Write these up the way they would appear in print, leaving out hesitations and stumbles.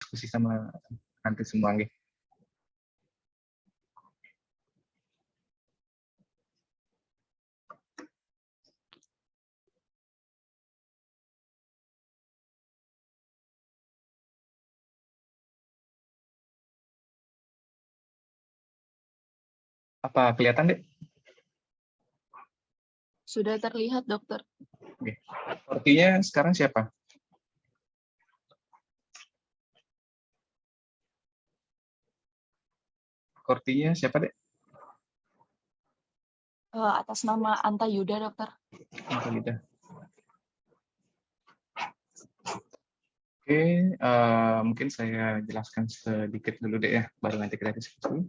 diskusi sama nanti semua nggih. Apa kelihatan, Dek? Sudah terlihat, Dokter. Oke. Artinya sekarang siapa? Kortinya siapa, Dek? Atas nama Anta Yuda, Dokter. Anta Yuda. Oke, mungkin saya jelaskan sedikit dulu deh ya, baru nanti kita diskusi.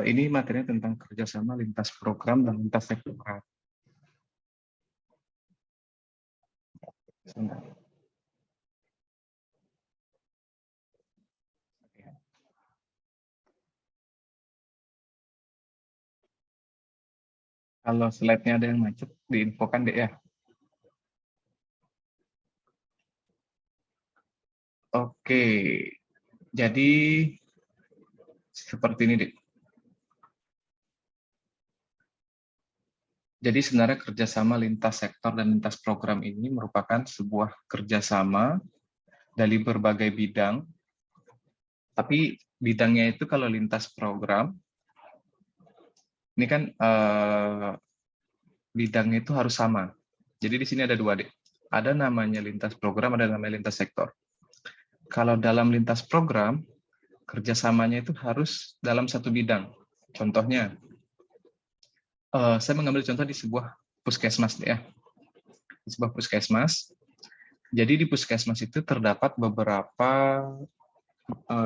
Ini materinya tentang kerjasama lintas program dan lintas sektoral. Sebentar. Kalau slide-nya ada yang macet, diinfokan deh ya. Oke, jadi seperti ini, Dek. Jadi sebenarnya kerjasama lintas sektor dan lintas program ini merupakan sebuah kerjasama dari berbagai bidang, tapi bidangnya itu kalau lintas program, ini kan bidangnya itu harus sama. Jadi di sini ada dua, Dek. Ada namanya lintas program, ada namanya lintas sektor. Kalau dalam lintas program, kerjasamanya itu harus dalam satu bidang. Contohnya, saya mengambil contoh di sebuah puskesmas, ya. Di sebuah puskesmas. Jadi di puskesmas itu terdapat beberapa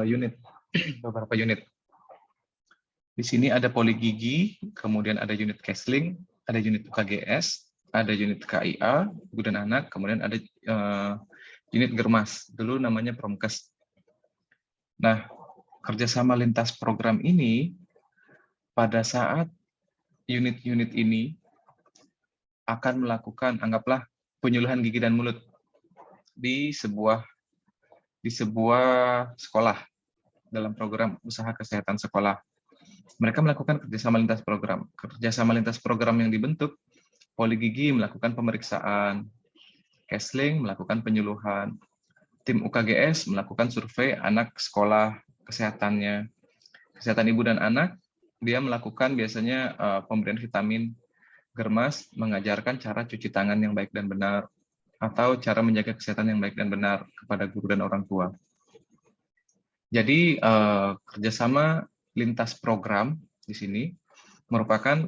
unit, beberapa unit. Di sini ada poligigi, kemudian ada unit Kesling, ada unit UKGS, ada unit KIA, ibu dan anak, kemudian ada unit Germas, dulu namanya Promkes. Nah, kerjasama lintas program ini, pada saat unit-unit ini akan melakukan, anggaplah, penyuluhan gigi dan mulut di sebuah sekolah dalam program usaha kesehatan sekolah. Mereka melakukan kerjasama lintas program. Kerjasama lintas program yang dibentuk, poligigi melakukan pemeriksaan, Kesling melakukan penyuluhan, tim UKGS melakukan survei anak sekolah kesehatannya, kesehatan ibu dan anak, dia melakukan biasanya pemberian vitamin, Germas mengajarkan cara cuci tangan yang baik dan benar, atau cara menjaga kesehatan yang baik dan benar kepada guru dan orang tua. Jadi kerjasama lintas program di sini merupakan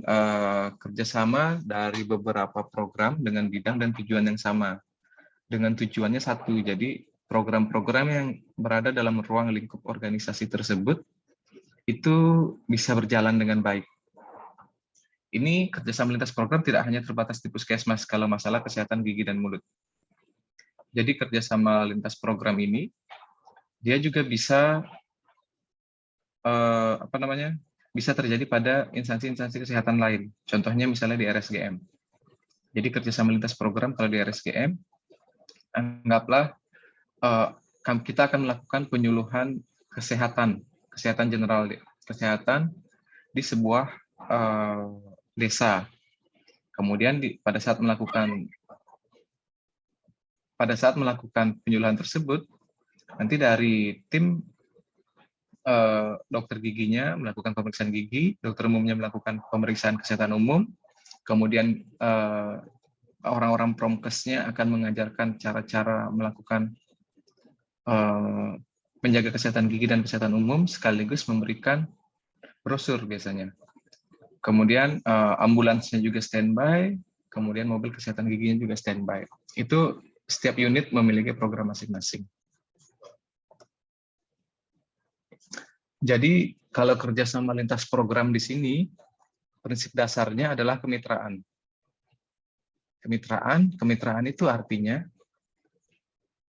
kerjasama dari beberapa program dengan bidang dan tujuan yang sama. Dengan tujuannya satu, jadi program-program yang berada dalam ruang lingkup organisasi tersebut itu bisa berjalan dengan baik. Ini kerjasama lintas program tidak hanya terbatas di puskesmas kalau masalah kesehatan gigi dan mulut. Jadi kerjasama lintas program ini dia juga bisa bisa terjadi pada instansi-instansi kesehatan lain. Contohnya misalnya di RSGM. Jadi kerjasama lintas program kalau di RSGM, anggaplah kita akan melakukan penyuluhan kesehatan general, kesehatan di sebuah desa. Kemudian pada saat melakukan penyuluhan tersebut, nanti dari tim dokter giginya melakukan pemeriksaan gigi, dokter umumnya melakukan pemeriksaan kesehatan umum, kemudian orang-orang promkesnya akan mengajarkan cara-cara melakukan menjaga kesehatan gigi dan kesehatan umum, sekaligus memberikan brosur biasanya. Kemudian ambulansnya juga standby, kemudian mobil kesehatan giginya juga standby. Itu setiap unit memiliki program masing-masing. Jadi kalau kerjasama lintas program di sini, prinsip dasarnya adalah kemitraan. Kemitraan itu artinya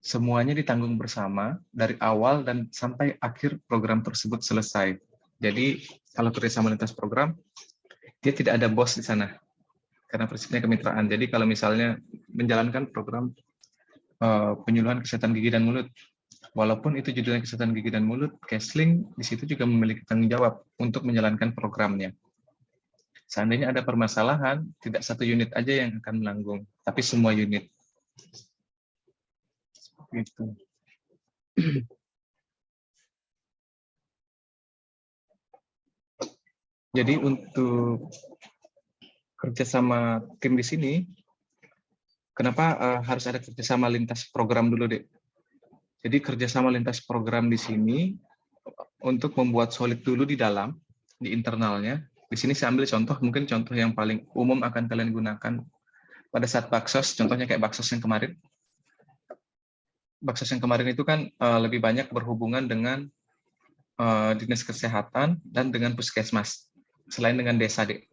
semuanya ditanggung bersama dari awal dan sampai akhir program tersebut selesai. Jadi kalau kerjasama lintas program, dia tidak ada bos di sana, karena prinsipnya kemitraan. Jadi kalau misalnya menjalankan program penyuluhan kesehatan gigi dan mulut. Walaupun itu judulnya kesehatan gigi dan mulut, Kesling di situ juga memiliki tanggung jawab untuk menjalankan programnya. Seandainya ada permasalahan, tidak satu unit aja yang akan menanggung, tapi semua unit. Gitu. Jadi untuk kerjasama tim di sini, kenapa harus ada kerjasama lintas program dulu, Dek? Jadi kerjasama lintas program di sini untuk membuat solid dulu di dalam, di internalnya. Di sini saya ambil contoh, mungkin contoh yang paling umum akan kalian gunakan pada saat baksos, contohnya kayak baksos yang kemarin. Baksos yang kemarin itu kan lebih banyak berhubungan dengan dinas kesehatan dan dengan puskesmas, selain dengan desa, Dek.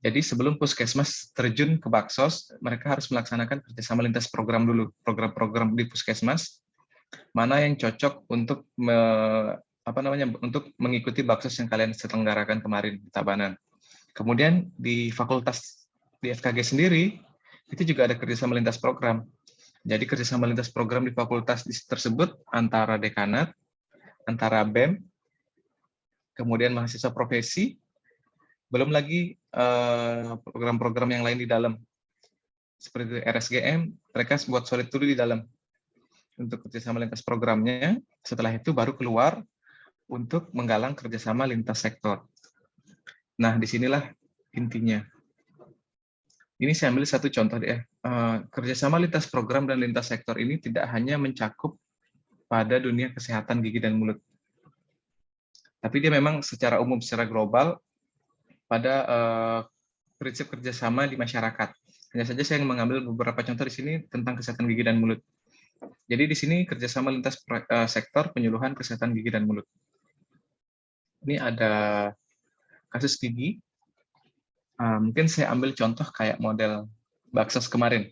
Jadi sebelum puskesmas terjun ke baksos, mereka harus melaksanakan kerjasama lintas program dulu, program-program di puskesmas, mana yang cocok untuk untuk mengikuti baksos yang kalian selenggarakan kemarin di Tabanan. Kemudian di fakultas di FKG sendiri itu juga ada kerjasama lintas program. Jadi kerjasama lintas program di fakultas tersebut antara dekanat, antara BEM, kemudian mahasiswa profesi, belum lagi program-program yang lain di dalam seperti RSGM, mereka buat solid dulu di dalam untuk kerjasama lintas programnya. Setelah itu baru keluar untuk menggalang kerjasama lintas sektor. Nah, disinilah intinya. Ini saya ambil satu contoh deh. Kerjasama lintas program dan lintas sektor ini tidak hanya mencakup pada dunia kesehatan gigi dan mulut, tapi dia memang secara umum, secara global pada prinsip kerjasama di masyarakat. Hanya saja saya mengambil beberapa contoh di sini tentang kesehatan gigi dan mulut. Jadi di sini kerjasama lintas sektor penyuluhan kesehatan gigi dan mulut. Ini ada kasus gigi. Mungkin saya ambil contoh kayak model baksos kemarin,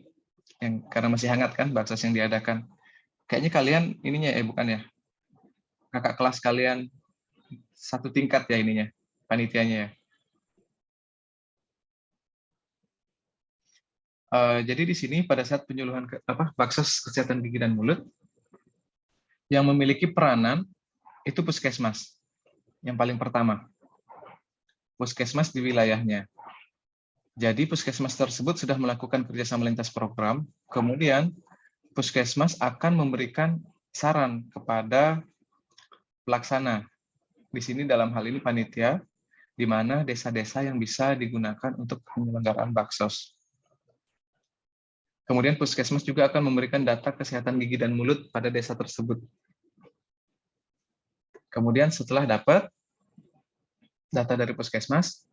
yang karena masih hangat kan baksos yang diadakan. Kayaknya kalian ininya bukan ya, kakak kelas kalian satu tingkat ya ininya, panitianya ya. Jadi di sini pada saat penyuluhan baksos kesehatan gigi dan mulut, yang memiliki peranan itu puskesmas yang paling pertama, puskesmas di wilayahnya. Jadi puskesmas tersebut sudah melakukan kerjasama lintas program, kemudian puskesmas akan memberikan saran kepada pelaksana. Di sini dalam hal ini panitia, di mana desa-desa yang bisa digunakan untuk penyelenggaraan baksos. Kemudian puskesmas juga akan memberikan data kesehatan gigi dan mulut pada desa tersebut. Kemudian setelah dapat data dari puskesmas,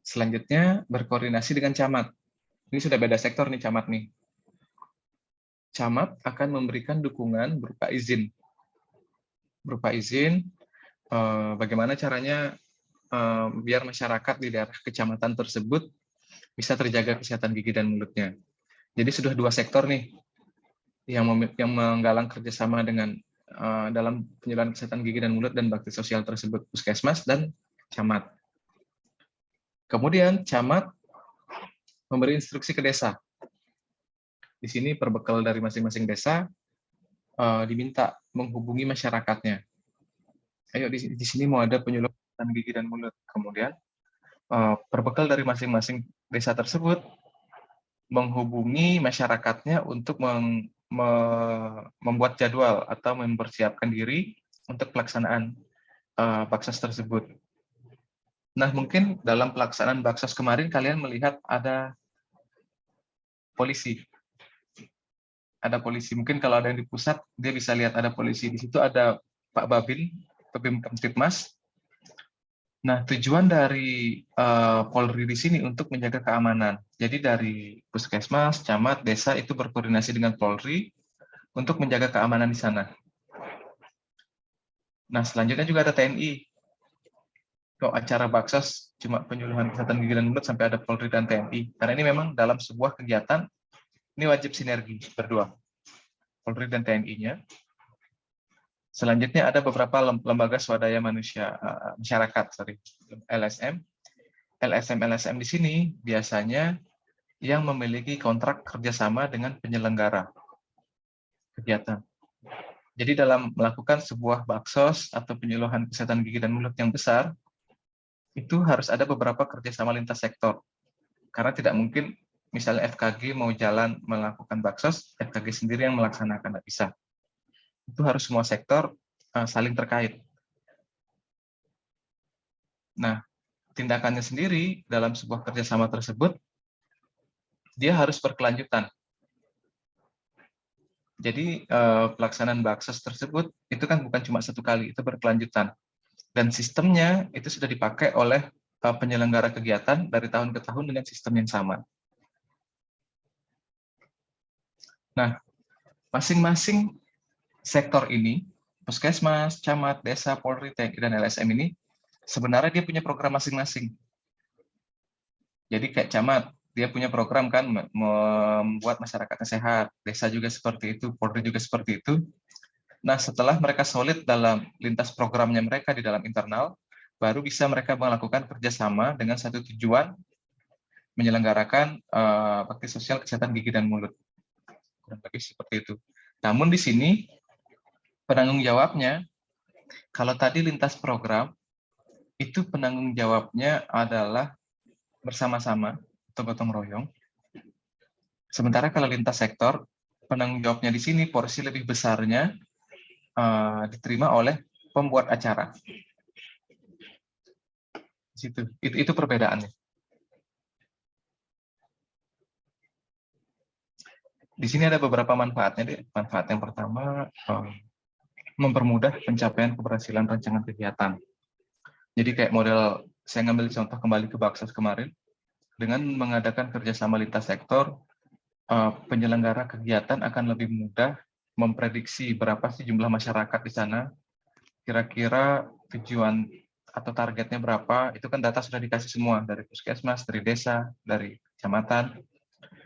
selanjutnya berkoordinasi dengan camat. Ini sudah beda sektor nih camat nih. Camat akan memberikan dukungan berupa izin. Berupa izin, bagaimana caranya biar masyarakat di daerah kecamatan tersebut bisa terjaga kesehatan gigi dan mulutnya. Jadi sudah dua sektor nih yang menggalang kerjasama dengan dalam penyuluhan kesehatan gigi dan mulut dan bakti sosial tersebut, puskesmas dan camat. Kemudian camat memberi instruksi ke desa. Di sini perbekal dari masing-masing desa diminta menghubungi masyarakatnya. Ayo di sini mau ada penyuluhan kesehatan gigi dan mulut. Kemudian perbekal dari masing-masing desa tersebut menghubungi masyarakatnya untuk membuat jadwal atau mempersiapkan diri untuk pelaksanaan baksos tersebut. Nah, mungkin dalam pelaksanaan baksos kemarin kalian melihat ada polisi. Ada polisi. Mungkin kalau ada yang di pusat, dia bisa lihat ada polisi. Di situ ada Pak Babin, Babin Kamtibmas. Nah, tujuan dari Polri di sini untuk menjaga keamanan. Jadi dari puskesmas, camat, desa itu berkoordinasi dengan Polri untuk menjaga keamanan di sana. Nah, selanjutnya juga ada TNI. Kalau acara baksos cuma penyuluhan kesehatan gigi dan mulut sampai ada Polri dan TNI. Karena ini memang dalam sebuah kegiatan ini wajib sinergi berdua, Polri dan TNI-nya. Selanjutnya ada beberapa lembaga swadaya masyarakat, LSM. LSM di sini biasanya yang memiliki kontrak kerjasama dengan penyelenggara. kegiatan. Jadi dalam melakukan sebuah baksos atau penyuluhan kesehatan gigi dan mulut yang besar, itu harus ada beberapa kerjasama lintas sektor. Karena tidak mungkin misalnya FKG mau jalan melakukan baksos, FKG sendiri yang melaksanakan, tidak bisa. Itu harus semua sektor saling terkait. Nah, tindakannya sendiri dalam sebuah kerjasama tersebut, dia harus berkelanjutan. Jadi pelaksanaan baksos tersebut itu kan bukan cuma satu kali, itu berkelanjutan. Dan sistemnya itu sudah dipakai oleh penyelenggara kegiatan dari tahun ke tahun dengan sistem yang sama. Nah, masing-masing sektor ini, puskesmas, camat, desa, Polri, TNI, dan LSM ini, sebenarnya dia punya program masing-masing. Jadi kayak camat, dia punya program kan membuat masyarakatnya sehat, desa juga seperti itu, Polri juga seperti itu. Nah, setelah mereka solid dalam lintas programnya mereka di dalam internal, baru bisa mereka melakukan kerjasama dengan satu tujuan, menyelenggarakan bakti sosial kesehatan gigi dan mulut. Kurang lebih seperti itu. Namun di sini, penanggung jawabnya, kalau tadi lintas program, itu penanggung jawabnya adalah bersama-sama atau gotong royong. Sementara kalau lintas sektor, penanggung jawabnya di sini porsi lebih besarnya diterima oleh pembuat acara. Itu perbedaannya. Di sini ada beberapa manfaatnya. Manfaat yang pertama, mempermudah pencapaian keberhasilan rancangan kegiatan. Jadi kayak model, saya ngambil contoh kembali ke Baksos kemarin, dengan mengadakan kerjasama lintas sektor, penyelenggara kegiatan akan lebih mudah memprediksi berapa sih jumlah masyarakat di sana, kira-kira tujuan atau targetnya berapa, itu kan data sudah dikasih semua dari puskesmas, dari desa, dari kecamatan,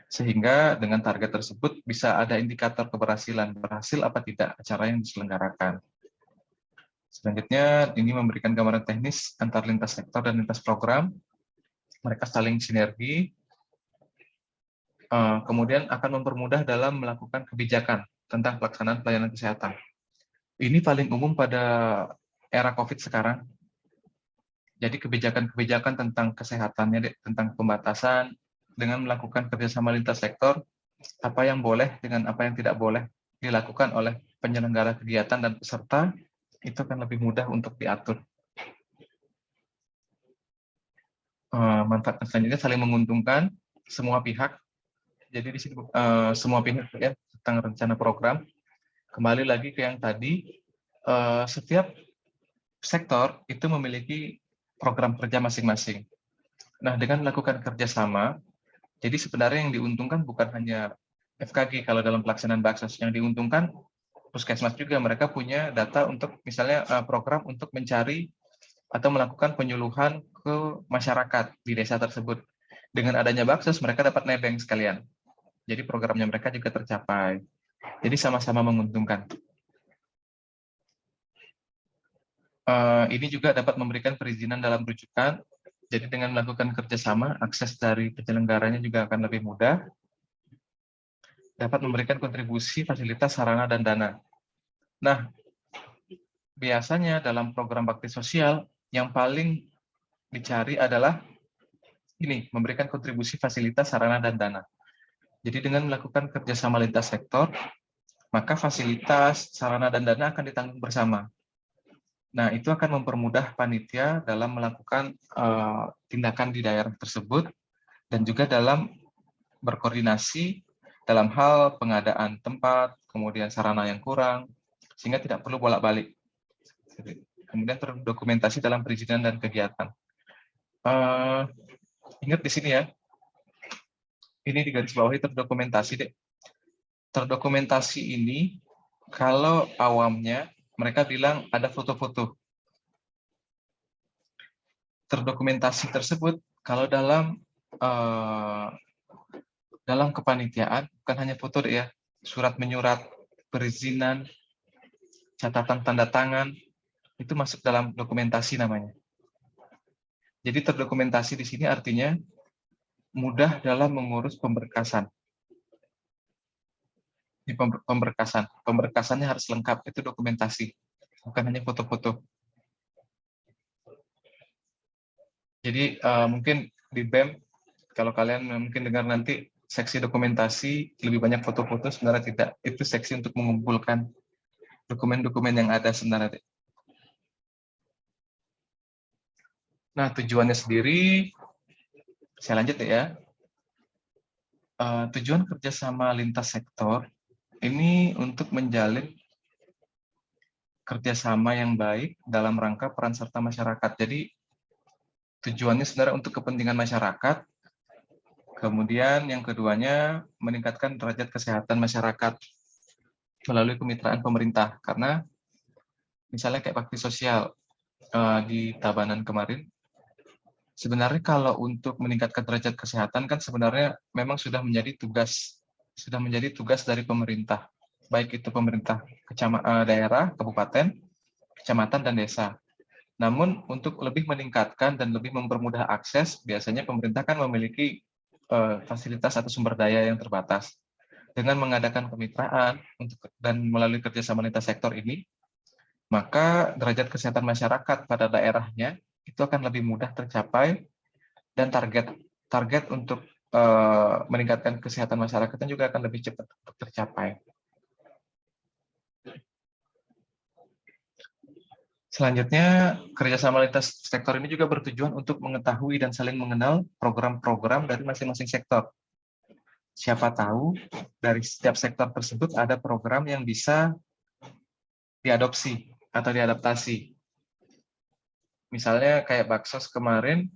sehingga dengan target tersebut bisa ada indikator keberhasilan, berhasil apa tidak acara yang diselenggarakan. Selanjutnya, ini memberikan gambaran teknis antar lintas sektor dan lintas program, mereka saling sinergi, kemudian akan mempermudah dalam melakukan kebijakan tentang pelaksanaan pelayanan kesehatan. Ini paling umum pada era COVID sekarang. Jadi kebijakan-kebijakan tentang kesehatannya, tentang pembatasan, dengan melakukan kerjasama lintas sektor, apa yang boleh dengan apa yang tidak boleh dilakukan oleh penyelenggara kegiatan dan peserta, itu akan lebih mudah untuk diatur. Manfaat selanjutnya saling menguntungkan semua pihak. Jadi di sini semua pihak ya tentang rencana program. Kembali lagi ke yang tadi, setiap sektor itu memiliki program kerja masing-masing. Nah, dengan melakukan kerjasama, jadi sebenarnya yang diuntungkan bukan hanya FKG kalau dalam pelaksanaan baksos, yang diuntungkan puskesmas juga, mereka punya data untuk misalnya program untuk mencari atau melakukan penyuluhan ke masyarakat di desa tersebut. Dengan adanya baksos, mereka dapat nebeng sekalian. Jadi programnya mereka juga tercapai. Jadi sama-sama menguntungkan. Ini juga dapat memberikan perizinan dalam rujukan. Jadi dengan melakukan kerjasama, akses dari penyelenggaranya juga akan lebih mudah. Dapat memberikan kontribusi, fasilitas, sarana, dan dana. Nah, biasanya dalam program bakti sosial, yang paling dicari adalah ini, memberikan kontribusi, fasilitas, sarana, dan dana. Jadi dengan melakukan kerjasama lintas sektor, maka fasilitas, sarana, dan dana akan ditanggung bersama. Nah, itu akan mempermudah panitia dalam melakukan tindakan di daerah tersebut dan juga dalam berkoordinasi dalam hal pengadaan tempat, kemudian sarana yang kurang, sehingga tidak perlu bolak-balik. Kemudian terdokumentasi dalam perizinan dan kegiatan. Ingat di sini ya, ini di garis bawahi terdokumentasi deh. Terdokumentasi ini, kalau awamnya, mereka bilang ada foto-foto. Terdokumentasi tersebut kalau dalam kepanitiaan bukan hanya foto deh ya, surat menyurat, perizinan, catatan tanda tangan, itu masuk dalam dokumentasi namanya. Jadi terdokumentasi di sini artinya mudah dalam mengurus pemberkasan. Di pemberkasan. Pemberkasannya harus lengkap, itu dokumentasi, bukan hanya foto-foto. Jadi mungkin di BEM, kalau kalian mungkin dengar nanti seksi dokumentasi lebih banyak foto-foto, sebenarnya tidak. Itu seksi untuk mengumpulkan dokumen-dokumen yang ada sebenarnya. Nah, tujuannya sendiri, saya lanjut ya. Tujuan kerjasama lintas sektor ini untuk menjalin kerjasama yang baik dalam rangka peran serta masyarakat. Jadi tujuannya sebenarnya untuk kepentingan masyarakat. Kemudian yang keduanya meningkatkan derajat kesehatan masyarakat melalui kemitraan pemerintah. Karena misalnya kayak bakti sosial di Tabanan kemarin, sebenarnya kalau untuk meningkatkan derajat kesehatan kan sebenarnya memang sudah menjadi tugas dari pemerintah, baik itu pemerintah daerah, kabupaten, kecamatan, dan desa. Namun untuk lebih meningkatkan dan lebih mempermudah akses, biasanya pemerintah kan memiliki fasilitas atau sumber daya yang terbatas. Dengan mengadakan kemitraan dan melalui kerjasama lintas sektor ini, maka derajat kesehatan masyarakat pada daerahnya itu akan lebih mudah tercapai, dan target untuk meningkatkan kesehatan masyarakatnya juga akan lebih cepat tercapai. Selanjutnya, kerjasama lintas sektor ini juga bertujuan untuk mengetahui dan saling mengenal program-program dari masing-masing sektor. Siapa tahu dari setiap sektor tersebut ada program yang bisa diadopsi atau diadaptasi. Misalnya kayak Baksos kemarin,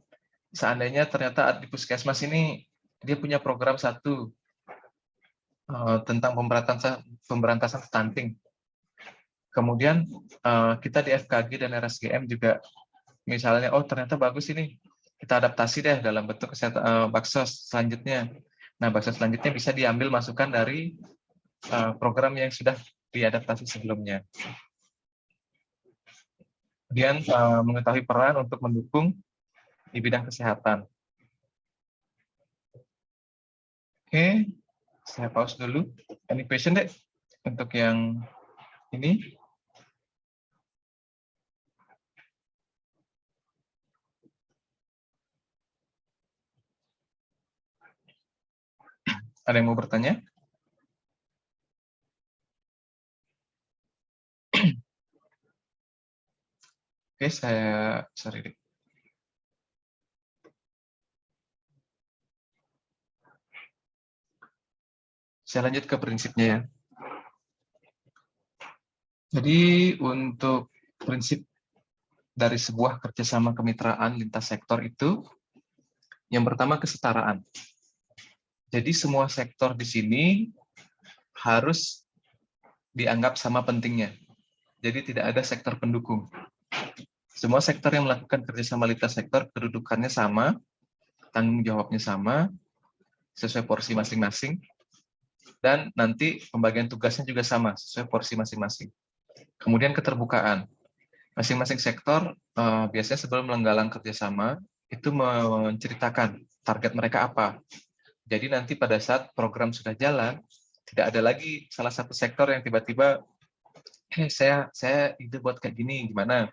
seandainya ternyata di Puskesmas ini dia punya program satu tentang pemberantasan stunting. Kemudian kita di FKG dan RSGM juga misalnya, oh ternyata bagus ini, kita adaptasi deh dalam bentuk Baksos selanjutnya. Nah, Baksos selanjutnya bisa diambil masukan dari program yang sudah diadaptasi sebelumnya. Kemudian mengetahui peran untuk mendukung di bidang kesehatan. Oke, saya pause dulu. Any question deh untuk yang ini? Ada yang mau bertanya? Oke, sorry deh. Saya lanjut ke prinsipnya ya. Jadi untuk prinsip dari sebuah kerjasama kemitraan lintas sektor itu, yang pertama kesetaraan. Jadi semua sektor di sini harus dianggap sama pentingnya. Jadi tidak ada sektor pendukung. Semua sektor yang melakukan kerjasama lintas sektor kedudukannya sama, tanggung jawabnya sama, sesuai porsi masing-masing, dan nanti pembagian tugasnya juga sama, sesuai porsi masing-masing. Kemudian keterbukaan. Masing-masing sektor biasanya sebelum menggalang kerjasama, itu menceritakan target mereka apa. Jadi nanti pada saat program sudah jalan, tidak ada lagi salah satu sektor yang tiba-tiba, saya ide buat kayak gini, gimana?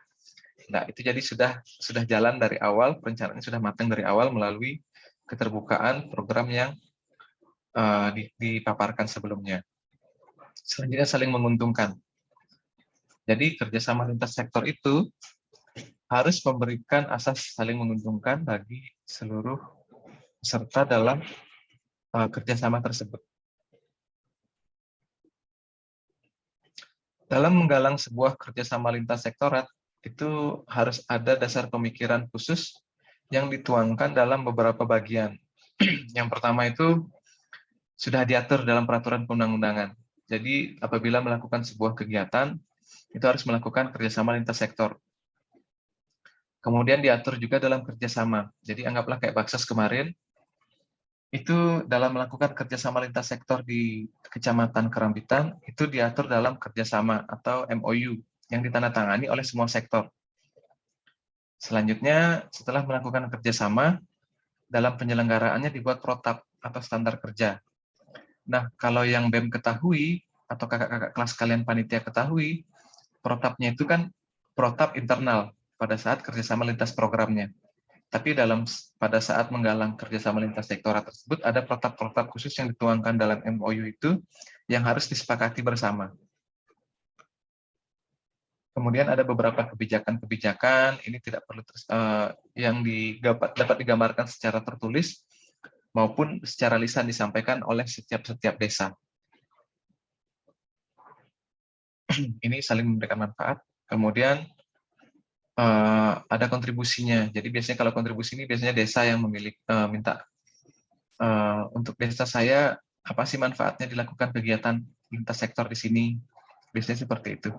Nah, itu jadi sudah jalan dari awal, perencanaannya sudah matang dari awal melalui keterbukaan program yang dipaparkan sebelumnya. Selanjutnya saling menguntungkan. Jadi kerjasama lintas sektor itu harus memberikan asas saling menguntungkan bagi seluruh peserta dalam kerjasama tersebut. Dalam menggalang sebuah kerjasama lintas sektorat, itu harus ada dasar pemikiran khusus yang dituangkan dalam beberapa bagian. Yang pertama itu sudah diatur dalam peraturan perundang-undangan. Jadi apabila melakukan sebuah kegiatan, itu harus melakukan kerjasama lintas sektor. Kemudian diatur juga dalam kerjasama. Jadi anggaplah kayak Baksos kemarin, itu dalam melakukan kerjasama lintas sektor di Kecamatan Kerambitan, itu diatur dalam kerjasama atau MOU yang ditandatangani oleh semua sektor. Selanjutnya, setelah melakukan kerjasama, dalam penyelenggaraannya dibuat protap atau standar kerja. Nah, kalau yang BEM ketahui, atau kakak-kakak kelas kalian panitia ketahui, protapnya itu kan protap internal pada saat kerjasama lintas programnya. Tapi pada saat menggalang kerjasama lintas sektoral tersebut, ada protap-protap khusus yang dituangkan dalam MOU itu yang harus disepakati bersama. Kemudian ada beberapa kebijakan-kebijakan, ini tidak perlu yang dapat digambarkan secara tertulis maupun secara lisan disampaikan oleh setiap desa. Ini saling memberikan manfaat. Kemudian ada kontribusinya. Jadi biasanya kalau kontribusi ini biasanya desa yang minta untuk desa saya apa sih manfaatnya dilakukan kegiatan lintas sektor di sini. Biasanya seperti itu.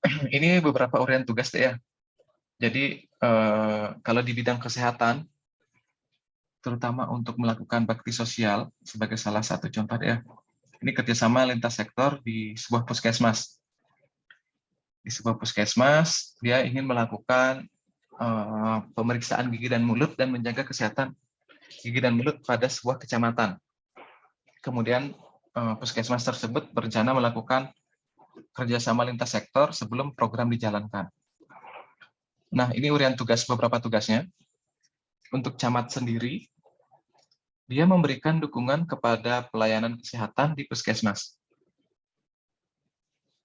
Ini beberapa uraian tugas deh ya. Jadi kalau di bidang kesehatan, terutama untuk melakukan bakti sosial sebagai salah satu contoh deh ya. Ini kerjasama lintas sektor di sebuah puskesmas. Di sebuah puskesmas, dia ingin melakukan pemeriksaan gigi dan mulut dan menjaga kesehatan gigi dan mulut pada sebuah kecamatan. Kemudian puskesmas tersebut berencana melakukan kerjasama lintas sektor sebelum program dijalankan. Nah, ini uraian tugas, beberapa tugasnya. Untuk camat sendiri, dia memberikan dukungan kepada pelayanan kesehatan di puskesmas.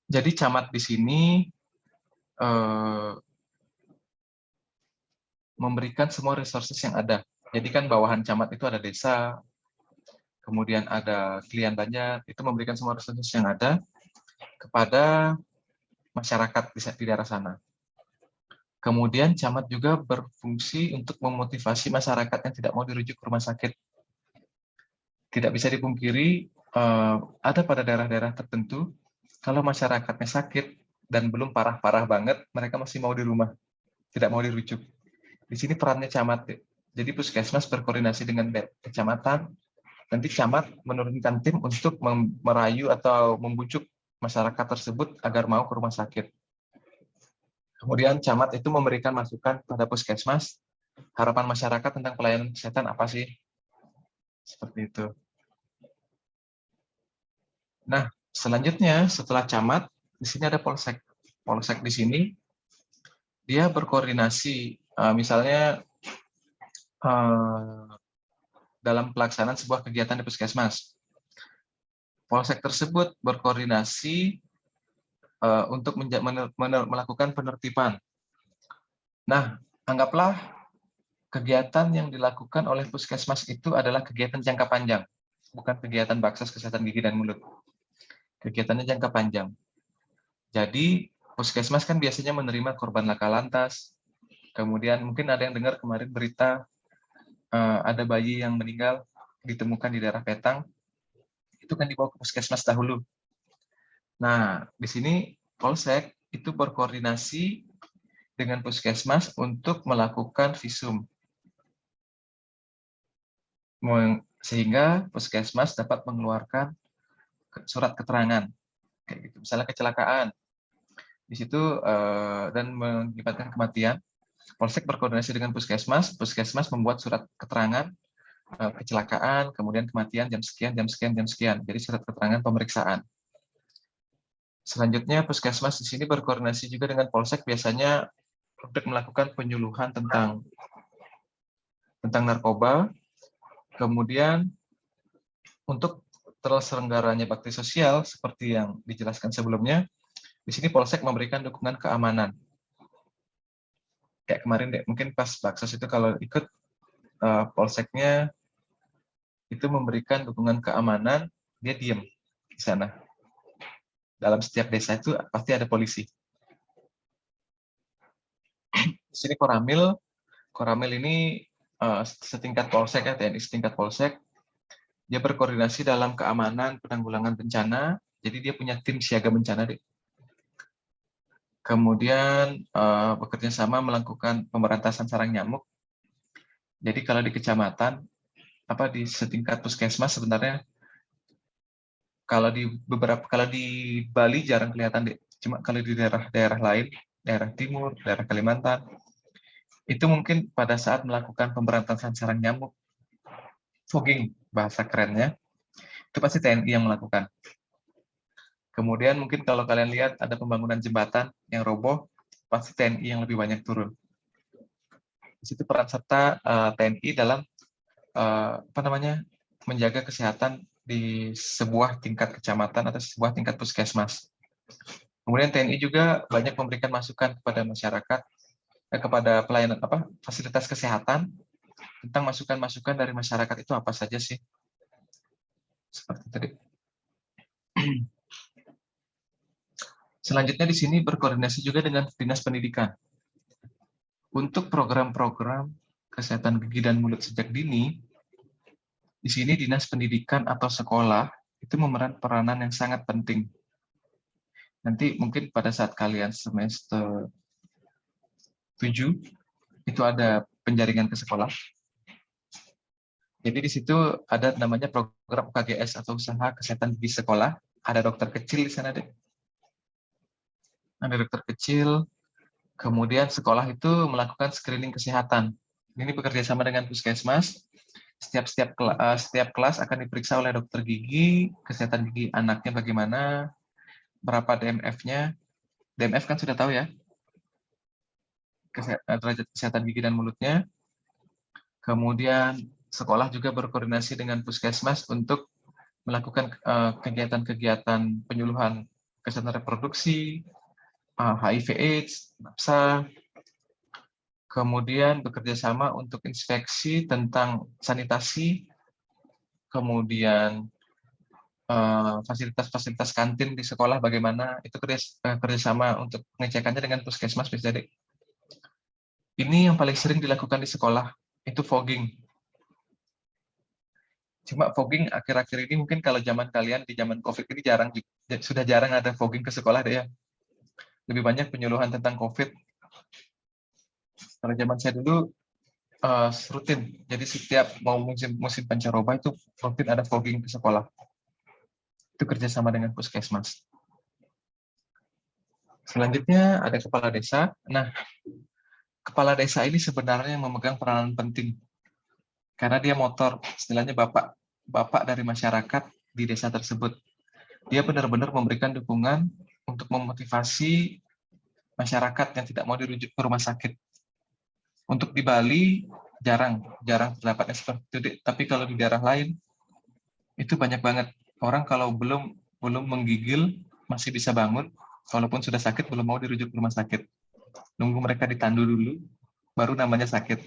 Jadi camat di sini memberikan semua resources yang ada. Jadi kan bawahan camat itu ada desa, kemudian ada klien banyak, itu memberikan semua resources yang ada kepada masyarakat di daerah sana. Kemudian camat juga berfungsi untuk memotivasi masyarakat yang tidak mau dirujuk ke rumah sakit. Tidak bisa dipungkiri, ada pada daerah-daerah tertentu, kalau masyarakatnya sakit dan belum parah-parah banget, mereka masih mau di rumah, tidak mau dirujuk. Di sini perannya camat. Jadi puskesmas berkoordinasi dengan kecamatan, nanti camat menurunkan tim untuk merayu atau membujuk masyarakat tersebut agar mau ke rumah sakit. Kemudian camat itu memberikan masukan pada puskesmas, harapan masyarakat tentang pelayanan kesehatan apa sih? Seperti itu. Nah, selanjutnya setelah camat, di sini ada polsek. Polsek di sini dia berkoordinasi, misalnya dalam pelaksanaan sebuah kegiatan di puskesmas. Polsek tersebut berkoordinasi untuk melakukan penertiban. Nah, anggaplah kegiatan yang dilakukan oleh puskesmas itu adalah kegiatan jangka panjang, bukan kegiatan baksos kesehatan gigi dan mulut. Kegiatannya jangka panjang. Jadi, puskesmas kan biasanya menerima korban laka lantas, kemudian mungkin ada yang dengar kemarin berita ada bayi yang meninggal ditemukan di daerah Petang, itu kan dibawa ke puskesmas dahulu. Nah, di sini polsek itu berkoordinasi dengan puskesmas untuk melakukan visum, sehingga puskesmas dapat mengeluarkan surat keterangan, kayak gitu. Misalnya kecelakaan, di situ dan mengakibatkan kematian, polsek berkoordinasi dengan puskesmas, puskesmas membuat surat keterangan kecelakaan, kemudian kematian jam sekian, jam sekian, jam sekian. Jadi surat keterangan pemeriksaan. Selanjutnya puskesmas di sini berkoordinasi juga dengan polsek biasanya untuk melakukan penyuluhan tentang narkoba. Kemudian untuk terselenggaranya bakti sosial seperti yang dijelaskan sebelumnya, di sini polsek memberikan dukungan keamanan. Kayak kemarin deh, mungkin pas baksos itu kalau ikut polseknya itu memberikan dukungan keamanan, dia diem di sana. Dalam setiap desa itu pasti ada polisi. Di sini Koramil. Koramil ini setingkat polsek ya, TNI setingkat polsek. Dia berkoordinasi dalam keamanan penanggulangan bencana. Jadi dia punya tim siaga bencana deh. Kemudian bekerja sama melakukan pemberantasan sarang nyamuk. Jadi kalau di kecamatan, di setingkat puskesmas sebenarnya kalau di Bali jarang kelihatan deh. Cuma kalau di daerah lain, daerah timur, daerah Kalimantan, itu mungkin pada saat melakukan pemberantasan sarang nyamuk, fogging bahasa kerennya, Itu pasti TNI yang melakukan. Kemudian mungkin kalau kalian lihat ada pembangunan jembatan yang roboh, pasti TNI yang lebih banyak turun. Di situ peran serta TNI dalam menjaga kesehatan di sebuah tingkat kecamatan atau sebuah tingkat puskesmas. Kemudian TNI juga banyak memberikan masukan kepada masyarakat, kepada pelayanan fasilitas kesehatan tentang masukan-masukan dari masyarakat itu apa saja sih? Seperti tadi. Selanjutnya di sini berkoordinasi juga dengan Dinas Pendidikan. Untuk program-program kesehatan gigi dan mulut sejak dini, di sini Dinas Pendidikan atau sekolah itu memeran peranan yang sangat penting. Nanti mungkin pada saat kalian semester 7, itu ada penjaringan ke sekolah. Jadi di situ ada namanya program UKGS atau Usaha Kesehatan Gigi Sekolah. Ada dokter kecil di sana, deh. Ada dokter kecil, kemudian sekolah itu melakukan screening kesehatan. Ini bekerja sama dengan puskesmas. Setiap kelas akan diperiksa oleh dokter gigi, kesehatan gigi anaknya bagaimana, berapa DMF-nya. DMF kan sudah tahu ya, derajat kesehatan gigi dan mulutnya. Kemudian sekolah juga berkoordinasi dengan puskesmas untuk melakukan kegiatan-kegiatan penyuluhan kesehatan reproduksi, HIV/AIDS, nafsa, kemudian bekerja sama untuk inspeksi tentang sanitasi, kemudian fasilitas-fasilitas kantin di sekolah bagaimana, itu kerjasama untuk pengecekannya dengan puskesmas bisa. Ini yang paling sering dilakukan di sekolah, itu fogging. Cuma fogging akhir-akhir ini mungkin kalau zaman kalian di zaman COVID ini sudah jarang ada fogging ke sekolah deh ya. Lebih banyak penyuluhan tentang COVID. Kalau zaman saya dulu rutin. Jadi setiap mau musim pancaroba itu rutin ada fogging ke sekolah. Itu kerjasama dengan puskesmas. Selanjutnya ada kepala desa. Nah, kepala desa ini sebenarnya memegang peranan penting karena dia motor, istilahnya bapak dari masyarakat di desa tersebut. Dia benar-benar memberikan dukungan untuk memotivasi masyarakat yang tidak mau dirujuk ke rumah sakit. Untuk di Bali jarang terdapatnya seperti itu, tapi kalau di daerah lain itu banyak banget. Orang kalau belum menggigil masih bisa bangun, walaupun sudah sakit belum mau dirujuk ke rumah sakit. Nunggu mereka ditandu dulu, baru namanya sakit.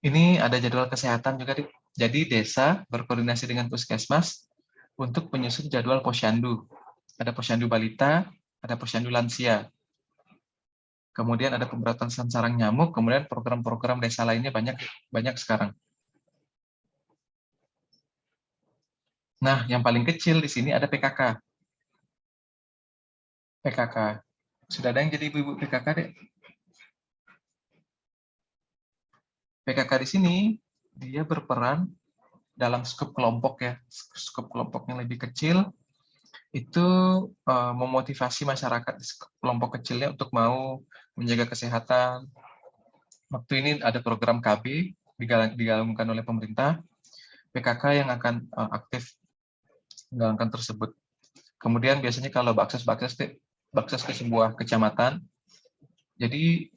Ini ada jadwal kesehatan juga. Jadi desa berkoordinasi dengan puskesmas untuk menyusun jadwal posyandu. Ada posyandu balita, ada posyandu lansia. Kemudian ada pemberantasan sarang nyamuk, kemudian program-program desa lainnya banyak sekarang. Nah, yang paling kecil di sini ada PKK. PKK. Sudah ada yang jadi ibu-ibu PKK, deh? PKK di sini dia berperan dalam skop kelompok ya, skop kelompok yang lebih kecil itu memotivasi masyarakat di kelompok kecilnya untuk mau menjaga kesehatan. Waktu ini ada program KB digalungkan oleh pemerintah, PKK yang akan aktif menjalankan tersebut. Kemudian biasanya kalau akses ke sebuah kecamatan, jadi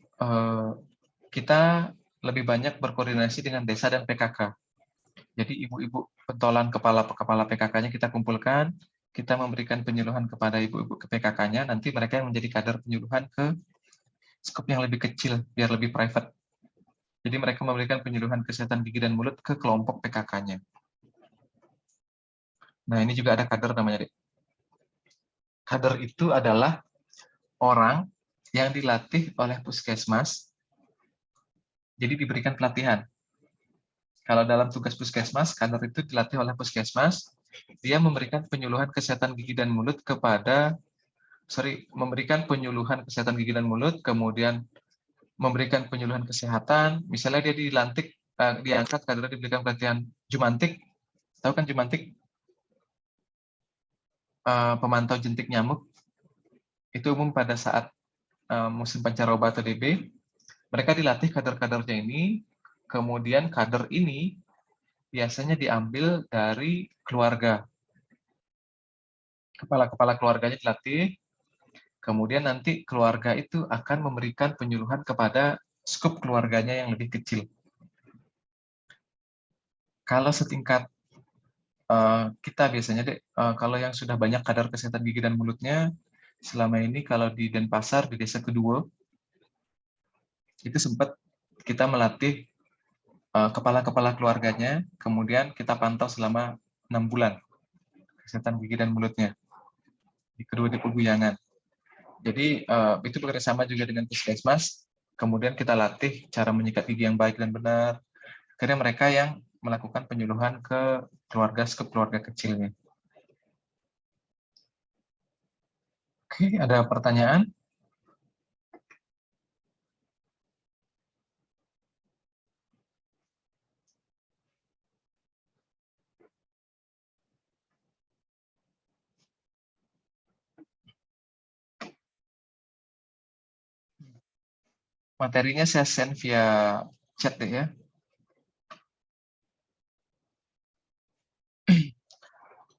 kita lebih banyak berkoordinasi dengan desa dan PKK. Jadi ibu-ibu pentolan kepala PKK-nya kita kumpulkan, kita memberikan penyuluhan kepada ibu-ibu ke PKK-nya, nanti mereka yang menjadi kader penyuluhan ke skop yang lebih kecil, biar lebih private. Jadi mereka memberikan penyuluhan kesehatan gigi dan mulut ke kelompok PKK-nya. Nah, ini juga ada kader namanya, Dek. Kader itu adalah orang yang dilatih oleh puskesmas, jadi diberikan pelatihan. Kalau dalam tugas puskesmas, kader itu dilatih oleh puskesmas, dia memberikan penyuluhan kesehatan gigi dan mulut memberikan penyuluhan kesehatan gigi dan mulut, kemudian memberikan penyuluhan kesehatan, misalnya dia diangkat kader diberikan pelatihan jumantik, tahu kan jumantik? Pemantau jentik nyamuk, itu umum pada saat musim pancaroba atau DB, mereka dilatih kader-kadernya ini, kemudian kader ini biasanya diambil dari keluarga. Kepala-kepala keluarganya dilatih, kemudian nanti keluarga itu akan memberikan penyuluhan kepada skup keluarganya yang lebih kecil. Kalau setingkat kita biasanya kalau yang sudah banyak kadar kesehatan gigi dan mulutnya, selama ini kalau di Denpasar, di Desa Kedua, itu sempat kita melatih kepala-kepala keluarganya, kemudian kita pantau selama 6 bulan kesehatan gigi dan mulutnya di kedua di Peguyangan. Jadi itu bekerja sama juga dengan Puskesmas, kemudian kita latih cara menyikat gigi yang baik dan benar. Akhirnya mereka yang melakukan penyuluhan ke keluarga kecilnya. Oke, ada pertanyaan? Materinya saya send via chat deh ya.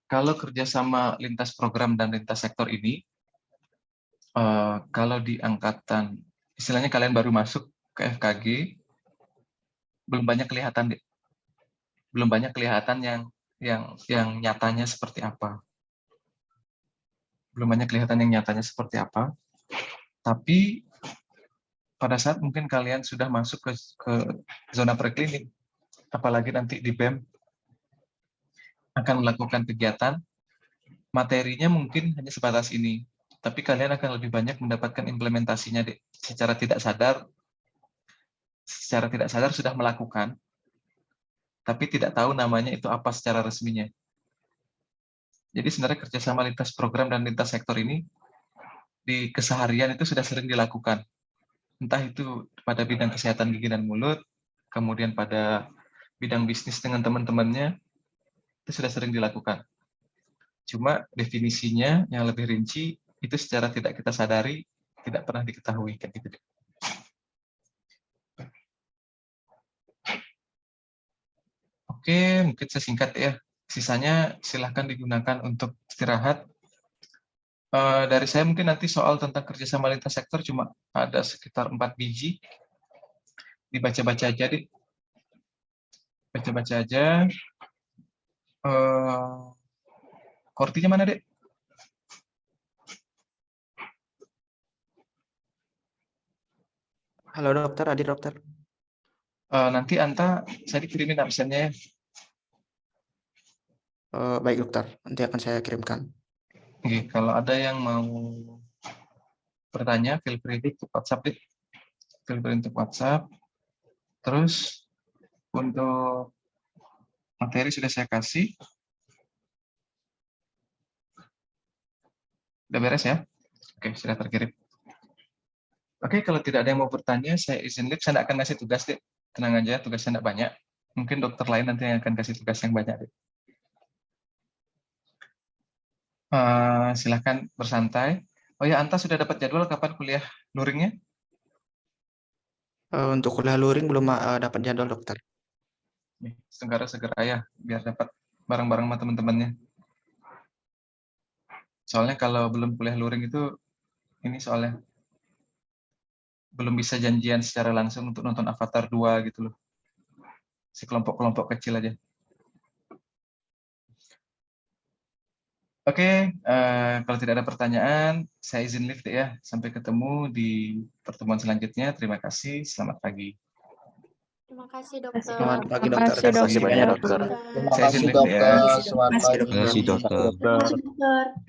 Kalau kerjasama lintas program dan lintas sektor ini, kalau di angkatan, istilahnya kalian baru masuk ke FKG, belum banyak kelihatan deh. Belum banyak kelihatan yang nyatanya seperti apa. Belum banyak kelihatan yang nyatanya seperti apa. Tapi pada saat mungkin kalian sudah masuk ke zona preklinik, apalagi nanti di BEM akan melakukan kegiatan, materinya mungkin hanya sebatas ini, tapi kalian akan lebih banyak mendapatkan implementasinya deh. Secara tidak sadar sudah melakukan, tapi tidak tahu namanya itu apa secara resminya. Jadi sebenarnya kerjasama lintas program dan lintas sektor ini di keseharian itu sudah sering dilakukan. Entah itu pada bidang kesehatan gigi dan mulut, kemudian pada bidang bisnis dengan teman-temannya, itu sudah sering dilakukan. Cuma definisinya yang lebih rinci, itu secara tidak kita sadari, tidak pernah diketahui. Kayak gitu. Oke, mungkin saya singkat ya. Sisanya silahkan digunakan untuk istirahat. Dari saya mungkin nanti soal tentang kerjasama lintas sektor cuma ada sekitar 4 biji. Dibaca-baca aja deh. Baca-baca aja. Kortinya mana, Dek? Halo dokter, Adi dokter. Nanti Anta, saya dikirimin absennya ya. Baik dokter, nanti akan saya kirimkan. Oke, kalau ada yang mau bertanya, feel free di WhatsApp deh. Feel free untuk WhatsApp. Terus untuk materi sudah saya kasih. Udah beres ya? Oke, sudah terkirim. Oke, kalau tidak ada yang mau bertanya, saya izin live. Saya tidak akan kasih tugas deh. Tenang aja, tugasnya tidak banyak. Mungkin dokter lain nanti yang akan kasih tugas yang banyak deh. Silahkan bersantai. Oh ya, Anta sudah dapat jadwal kapan kuliah luringnya? Untuk kuliah luring belum dapat jadwal dokter. Segera ya, biar dapat bareng-bareng sama teman-temannya. Soalnya kalau belum kuliah luring itu, ini soalnya belum bisa janjian secara langsung untuk nonton Avatar 2 gitu loh. Si kelompok-kelompok kecil aja. Oke, kalau tidak ada pertanyaan, saya izin live deh ya. Sampai ketemu di pertemuan selanjutnya. Terima kasih, selamat pagi. Terima kasih dokter. Selamat pagi dokter. Terima kasih, Terima kasih banyak dokter. dokter. Terima Saya izin kasih live deh ya. dokter, selamat Terima kasih, pagi. dokter. Terima kasih dokter.